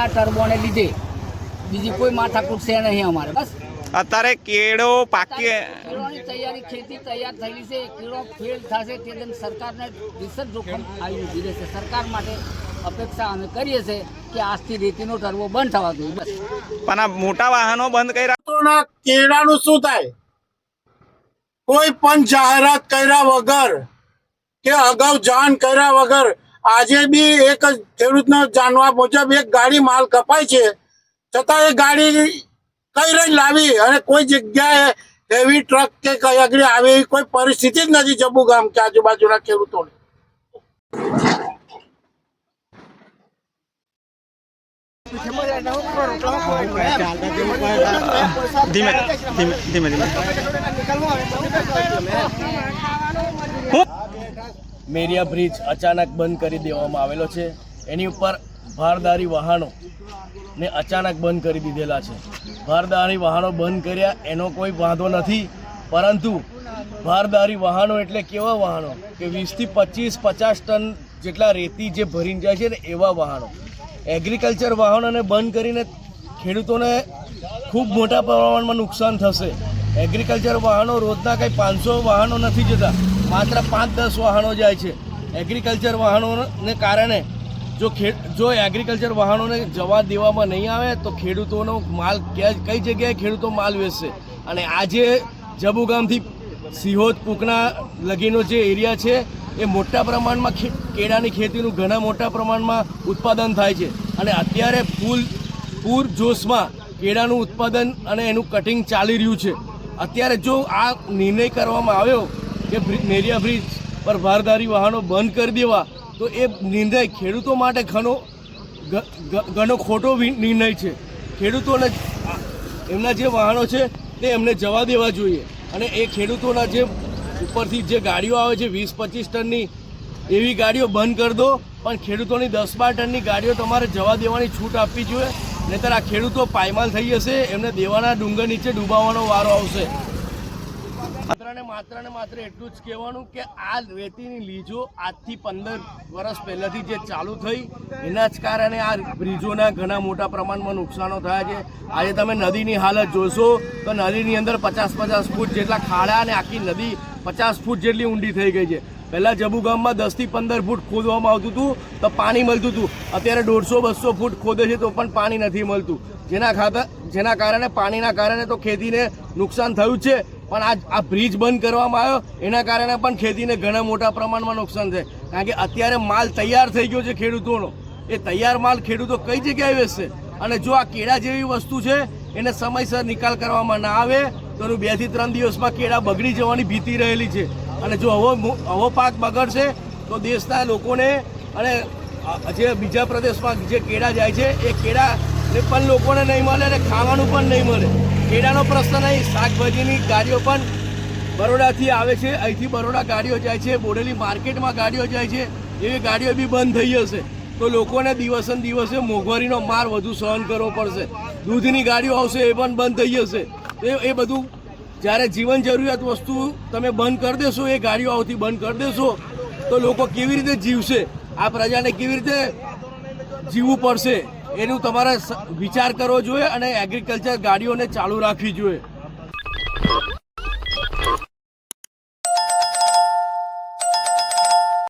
આ ટર્બોને લીધે, બીજી કોઈ માથાકૂટ છે નહીં અમારે. બસ અત્યારે કેળો પાકી કેળોની તૈયારી, ખેતી તૈયાર થયેલી છે. કેળો ફેલ થશે તે દિન સરકારને વિશેષ જોખમ આવી ઊભી રહેશે. સરકાર માટે અપેક્ષા અમે કરીએ છીએ કે આજથી રેતીનો ટર્બો બંધ થવા જોઈએ. બસ પણ આ મોટા વાહનો બંધ કર્યા, કેળાનું શું થાય? કોઈ પણ જાહેરાત કર્યા વગર કે અગાઉ જાણ કર્યા વગર આજે બી એક ખેડૂતનો જાણવા મુજબ એક ગાડી માલ કપાય છે, છતાં એ ગાડી કઈ રહી લાવી અને કોઈ જગ્યાએ હેવી ટ્રક કે કઈ આગળ આવે એવી કોઈ પરિસ્થિતિ જ નથી જબુ ગામ કે આજુબાજુના ખેડૂતોને. ધીમે ધીમે ધીમે મેરિયા બ્રિજ અચાનક બંધ કરી દેવામાં આવેલો છે. એની ઉપર ભારદારી વાહનો ને અચાનક બંધ કરી દીધેલા છે. ભારદારી વાહનો બંધ કર્યા એનો કોઈ વાંધો નથી, પરંતુ ભારદારી વાહનો એટલે કેવા વાહનો કે 20 થી 25-50 ટન જેટલા રેતી જે ભરીને જાય છે ને એવા વાહનો. એગ્રીકલ્ચર વાહનોને બંધ કરીને ખેડૂતોને ખૂબ મોટા પ્રમાણમાં નુકસાન થશે. એગ્રીકલ્ચર વાહનો રોજના કંઈ 500 વાહનો નથી જતા, માત્ર 5-10 વાહનો જાય છે. એગ્રીકલ્ચર વાહનોને કારણે જો એગ્રીકલ્ચર વાહનોને જવા દેવામાં નહીં આવે તો ખેડૂતોનો માલ કઈ જગ્યાએ ખેડૂતો માલ વેચશે. અને આજે જબુગામથી સિહોદ પૂકના લગીનો જે એરિયા છે એ મોટા પ્રમાણમાં કેળાની ખેતીનું ઘણા મોટા પ્રમાણમાં ઉત્પાદન થાય છે. અને અત્યારે પૂર જોશમાં કેળાનું ઉત્પાદન અને એનું કટિંગ ચાલી રહ્યું છે. અત્યારે જો આ નિર્ણય કરવામાં આવ્યો કે મેરિયા બ્રિજ પર ભારદારી વાહનો બંધ કરી દેવા, તો એ નિર્ણય ખેડૂતો માટે ઘણો ખોટો નિર્ણય છે. ખેડૂતોને એમના જે વાહનો છે તે એમને જવા દેવા જોઈએ. અને એ ખેડૂતોના જે ઉપરથી જે ગાડીઓ આવે છે 20-25 ટનની, એવી ગાડીઓ બંધ કરી દો, પણ ખેડૂતોની 10-12 ટનની ગાડીઓ તમારે જવા દેવાની છૂટ આપવી જોઈએ. નહીંતર આ ખેડૂતો પાયમાલ થઈ જશે, એમને દેવાના ડુંગર નીચે ડૂબાવવાનો વારો આવશે. માત્ર એટલું જ કહેવાનું કે આ રેતીની લીજો આજથી 15 વર્ષ પહેલાંથી જે ચાલુ થઈ એના જ કારણે આ બ્રિજોના ઘણા મોટા પ્રમાણમાં નુકસાનો થયા છે. આજે તમે નદીની હાલત જોશો તો નદીની અંદર 50-50 ફૂટ જેટલા ખાડા અને આખી નદી 50 ફૂટ જેટલી ઊંડી થઈ ગઈ છે. પહેલાં જબુગામમાં 10 થી 15 ફૂટ ખોદવામાં આવતું હતું તો પાણી મળતું હતું. અત્યારે 150-200 ફૂટ ખોદે છે તો પણ પાણી નથી મળતું, જેના કારણે પાણીના કારણે તો ખેતીને નુકસાન થયું છે. પણ આ બ્રિજ બંધ કરવામાં આવ્યો એના કારણે પણ ખેતીને ઘણા મોટા પ્રમાણમાં નુકસાન છે. કારણ કે અત્યારે માલ તૈયાર થઈ ગયો છે ખેડૂતોનો, એ તૈયાર માલ ખેડૂતો કઈ જગ્યાએ વેચશે? અને જો આ કેળા જેવી વસ્તુ છે એને સમયસર નિકાલ કરવામાં ના આવે તો 2 થી 3 દિવસમાં કેળા બગડી જવાની ભીતિ રહેલી છે. અને જો આવો પાક બગડશે તો દેશના લોકોને અને જે બીજા પ્રદેશમાં જે કેળા જાય છે એ કેળાને પણ લોકોને નહીં મળે અને ખાવાનું પણ નહીં મળે. કેળાનો પ્રશ્ન નહીં, શાકભાજીની ગાડીઓ પણ બરોડાથી આવે છે, અહીંથી બરોડા ગાડીઓ જાય છે, બોડેલી માર્કેટમાં ગાડીઓ જાય છે, એવી ગાડીઓ બી બંધ થઈ જશે તો લોકોને દિવસે ને દિવસે મોંઘવારીનો માર વધુ સહન કરવો પડશે. દૂધની ગાડીઓ આવશે એ પણ બંધ થઈ જશે. એ બધું જ્યારે જીવન જરૂરિયાત વસ્તુ તમે બંધ કરી દેશો, એ ગાડીઓ આવતી બંધ કરી દેશો તો લોકો કેવી રીતે જીવશે? આ પ્રજાને કેવી રીતે જીવવું પડશે એનું તમારે વિચાર કરવો જોઈએ અને એગ્રીકલ્ચર ગાડીઓને ચાલુ રાખવી જોઈએ.